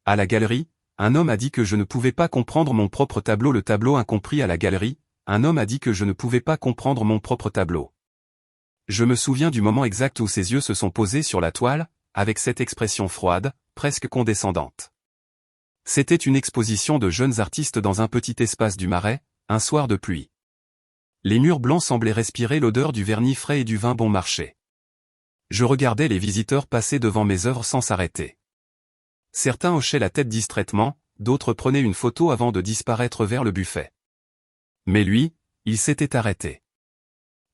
À la galerie, un homme a dit que je ne pouvais pas comprendre mon propre tableau. Le tableau incompris. À la galerie, un homme a dit que je ne pouvais pas comprendre mon propre tableau. Je me souviens du moment exact où ses yeux se sont posés sur la toile, avec cette expression froide, presque condescendante. C'était une exposition de jeunes artistes dans un petit espace du Marais, un soir de pluie. Les murs blancs semblaient respirer l'odeur du vernis frais et du vin bon marché. Je regardais les visiteurs passer devant mes œuvres sans s'arrêter. Certains hochaient la tête distraitement, d'autres prenaient une photo avant de disparaître vers le buffet. Mais lui, il s'était arrêté.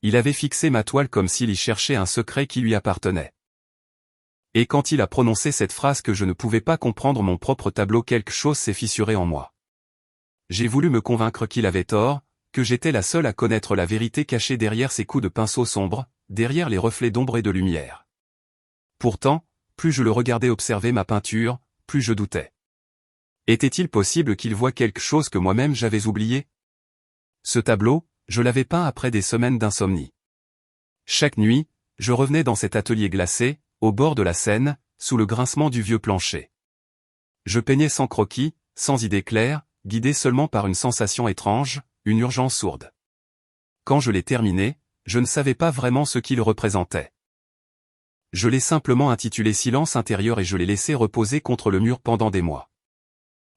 Il avait fixé ma toile comme s'il y cherchait un secret qui lui appartenait. Et quand il a prononcé cette phrase que je ne pouvais pas comprendre mon propre tableau, quelque chose s'est fissuré en moi. J'ai voulu me convaincre qu'il avait tort, que j'étais la seule à connaître la vérité cachée derrière ces coups de pinceau sombres, derrière les reflets d'ombre et de lumière. Pourtant, plus je le regardais observer ma peinture, plus je doutais. Était-il possible qu'il voie quelque chose que moi-même j'avais oublié? Ce tableau, je l'avais peint après des semaines d'insomnie. Chaque nuit, je revenais dans cet atelier glacé, au bord de la Seine, sous le grincement du vieux plancher. Je peignais sans croquis, sans idée claire, guidé seulement par une sensation étrange, une urgence sourde. Quand je l'ai terminé, je ne savais pas vraiment ce qu'il représentait. Je l'ai simplement intitulé Silence intérieur et je l'ai laissé reposer contre le mur pendant des mois.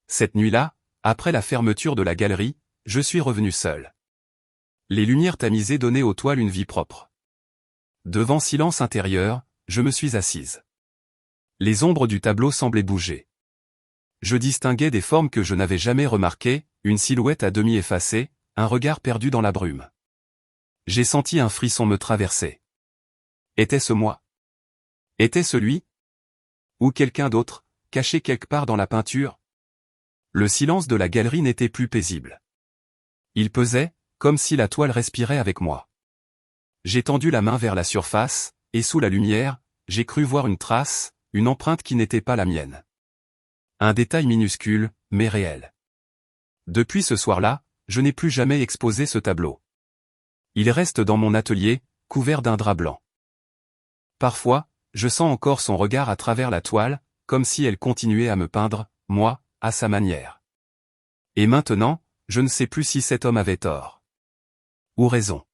Cette nuit-là, après la fermeture de la galerie, je suis revenu seul. Les lumières tamisées donnaient aux toiles une vie propre. Devant Silence intérieur, je me suis assise. Les ombres du tableau semblaient bouger. Je distinguais des formes que je n'avais jamais remarquées, une silhouette à demi effacée, un regard perdu dans la brume. J'ai senti un frisson me traverser. Était-ce moi? Était-ce lui? Ou quelqu'un d'autre, caché quelque part dans la peinture? Le silence de la galerie n'était plus paisible. Il pesait, comme si la toile respirait avec moi. J'ai tendu la main vers la surface, et sous la lumière, j'ai cru voir une trace, une empreinte qui n'était pas la mienne. Un détail minuscule, mais réel. Depuis ce soir-là, je n'ai plus jamais exposé ce tableau. Il reste dans mon atelier, couvert d'un drap blanc. Parfois, je sens encore son regard à travers la toile, comme si elle continuait à me peindre, moi, à sa manière. Et maintenant, je ne sais plus si cet homme avait tort. Ou raison.